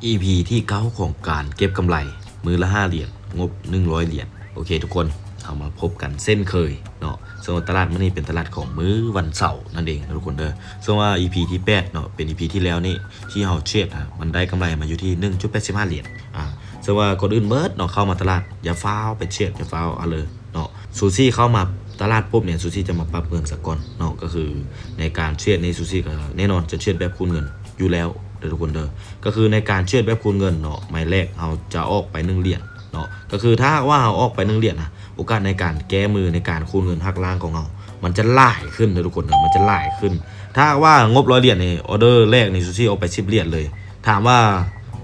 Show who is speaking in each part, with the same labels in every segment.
Speaker 1: EP ที่เก้าของการเก็บกำไรมือละ5เหรียญงบ100เหรียญโอเคทุกคนเอามาพบกันเส้นเคยเนาะส่วนตลาดมื้อนี้เป็นตลาดของมื้อวันเสาร์นั่นเองนะทุกคนเด้อส่วนว่า EP ที่8เนาะเป็น EP ที่แล้วนี่ที่เฮาเทรดมันได้กำไรมาอยู่ที่ 1.85 เหรียญส่วนว่าคนอื่นเบิดเนาะเข้ามาตลาดอย่าฟ้าวไปเทรดอย่าฟ้าวเอาเลยเนาะซูซี่เข้ามาตลาดปุ๊บเนี่ยซูซี่จะมาปรับเงินสักก่อนเนาะก็คือในการเทรดในซูซี่ก็แน่นอนจะเทรดแบบคูณเงินอยู่แล้วทุกคนเด้อก็คือในการเทรดแบบคูณเงินเนาะหมายแรกเราจะออกไป1เหรียญเนาะก็คือถ้าว่าเราออกไป1เหรียญนะโอกาสในการแก้มือในการคูณเงินหักล้างของเรามันจะหลายขึ้นทุกคนมันจะหลายขึ้นถ้าว่างบ100เหรียญในออเดอร์แรกในซูซี่ออกไป10เหรียญเลยถามว่า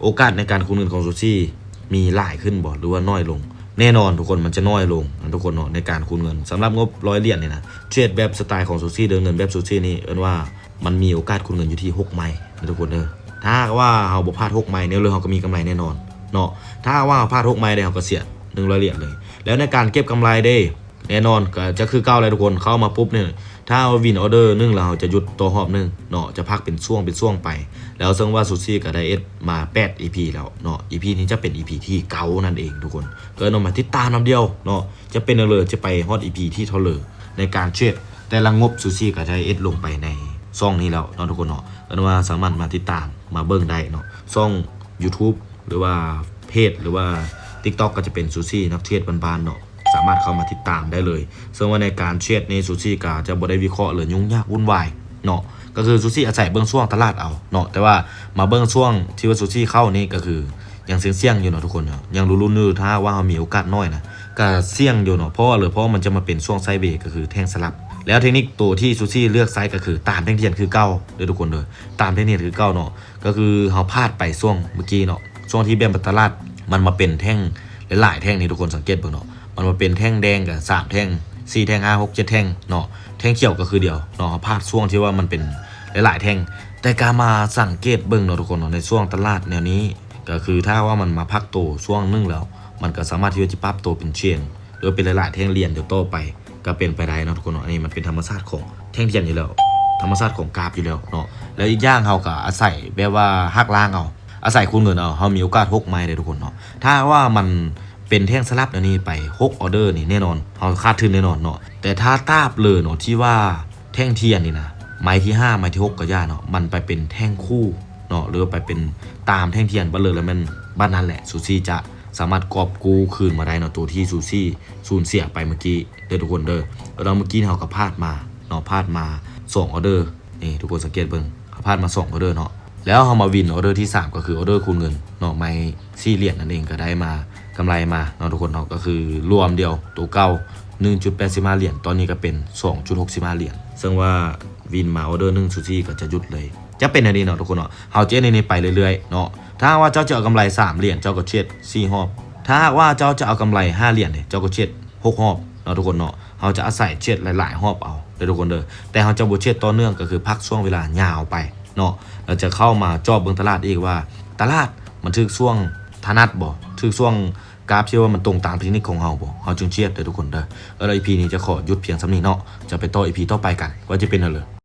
Speaker 1: โอกาสในการคูณเงินของซูซี่มีหลายขึ้นบ่หรือว่าน้อยลงแน่นอนทุกคนมันจะน้อยลงทุกคนเนาะในการคูณเงินสำหรับงบ100เหรียญเนี่ยนะเทรดแบบสไตล์ของซูซี่เดินเงินแบบซูซี่นี่ว่ามันมีโอกาสคูณเงินอยู่ที่6ไม้ทุกคนเด้อถ้าว่าเราบ่พลาด6ไม้เนี่ยเลยเราก็มีกำไรแน่นอนเนาะถ้าว่าเราพลาด6ไม้ได้เราก็เสีย100เหรียญเลยแล้วในการเก็บกำไรได้แน่นอนก็จะคือเก้าเลยทุกคนเข้ามาปุ๊บเนี่ยถ้าวินออเดอร์นึงเราจะหยุดตัวหอบนึงเนาะจะพักเป็นช่วงไปแล้วซึ่งว่าซูซี่กับไดเอทมา8 EP แล้วเนาะ EP นี้จะเป็น EP ที่เก้านั่นเองทุกคนก็นำมาติดตามน้ำเดียวเนาะจะเป็นเลยจะไปฮอต EP ที่เท่าเลยในการเทรดแต่ละงบซูซี่กับไดเอทลงไปในช่องนี้แล้วเนาะทุกคนเนาะก็ว่าสามารถมาติดตามมาเบิ่งได้เนาะช่อง YouTube หรือว่าเพจหรือว่า TikTok ก็จะเป็นซูซี่นักเทรดบ้านๆเนาะสามารถเข้ามาติดตามได้เลยซึ่งว่าในการเทรดในซูซี่ก็จะบ่ได้วิเคราะห์หรือยุ่งยากวุ่นวายเนาะก็คือซูซี่อาศัยเบื้องช่วงตลาดเอาเนาะแต่ว่ามาเบื้องช่วงที่ว่าซูซี่เข้านี่ก็คือยังเสี่ยงอยู่เนาะทุกคนเนาะยังลุ้นๆถ้าว่าเรามีโอกาสน้อยนะก็เสี่ยงอยู่เนาะเพราะมันจะมาเป็นช่วงไซด์เวย์ก็คือแท่งสลับแล้วเทคนิคตัวที่ซูซี่เลือกไซส์ก็คือตามแท่งเทียนคือเก้าเด้อทุกคนเลยตามแท่งเทียนคือเก้าเนาะก็คือเราพลาดไปช่วงเมื่อกี้เนาะช่วงที่แบมตลาดมันมาเป็นแท่งหลายๆแท่งนี่ทุกคนสังเกตเบิ่งเนาะมันมาเป็นแท่งแดงกับ3แท่ง4แท่ง5 6 7แท่งเนาะแท่งเขียวก็คือเดียวเนาะพลาดช่วงที่ว่ามันเป็นหลายๆแท่งแต่การมาสังเกตเบิ่งเนาะทุกคนเนาะในช่วงตลาดแนวนี้ก็คือถ้าว่ามันมาพักโตช่วงนึงแล้วมันก็สามารถที่จะปรับโตเป็นเชนหรือเป็นหลายๆแท่งเรียนเดี๋ยวโตไปก็เป็นไปได้เนาะทุกคนเนาะอันนี้มันเป็นธรรมชาติของแท่งเทียนอยู่แล้วธรรมชาติของกราฟอยู่แล้วเนาะแล้วอีกอย่างเขาก็อาศัยแบบว่าหักล้างเอาอาศัยคูณเงินเอาเขามีโอกาส6ไม้เลยทุกคนเนาะถ้าว่ามันเป็นแท่งสลับอันนี้ไป6ออเดอร์นี่แน่นอนเขาคาดทุนแน่นอนเนาะแต่ถ้าตาบเลยเนาะที่ว่าแท่งเทียนนี่นะไม้ที่5ไม้ที่6ก็ย่าเนาะมันไปเป็นแท่งคู่เนาะหรือไปเป็นตามแท่งเทียนไปเลยแล้วมันบ้านนั้นแหละซูซี่จะสามารถกอบกู้คืนมาได้เนาะตัวที่ซูซี่สูญเสียไปเมื่อกี้เด้อทุกคนเด้อแล้วเมื่อกี้เขาก็พลาดมาเนาะพลาดมา2ออเดอร์นี่ทุกคนสังเกตเบิ่งเขาพลาดมา2ออเดอร์เนาะแล้วเขามาวินออเดอร์ที่3ก็คือออเดอร์คูณเงินเนาะไม้4เหรียญนั่นเองก็ได้มากำไรมาเนาะทุกคนเนาะก็คือรวมเดียวตัวเก่า 1.85 เหรียญตอนนี้ก็เป็น 2.65 เหรียญซึ่งว่าวินมาออเดอร์1ซูซี่ก็จะหยุดเลยจะเป็นอันนี้เนาะทุกคนเนาะเฮาเจ๊ในนี้ไปเรื่อยๆเนาะถ้าว่าเจ้าจะเอากำไร3เหรียญเจ้าก็เช็ด4รอบถ้าว่าเจ้าจะเอากำไร5เหรียญเนี่ยเจ้าก็เช็ด6รอบเนาะทุกคนเนาะเฮาจะอาศัยเช็ดหลายๆรอบเอาเด้อทุกคนเด้อแต่เฮาจะบ่เช็ดต่อเนื่องก็คือพักช่วงเวลายาวไปเนาะเราจะเข้ามาจอบเบิ่งตลาดอีกว่าตลาดมันถึกช่วงถนัดบ่ถึกช่วงกราฟเชื่อว่ามันตรงตามเทคนิคของเฮาบ่เฮาจึงเชียดเด้อทุกคนเด้อแล้ว EP นี้จะขอหยุดเพียงสำนี้เนาะจะไปต่อ EP ต่อไปกันว่าจะเป็นอะไร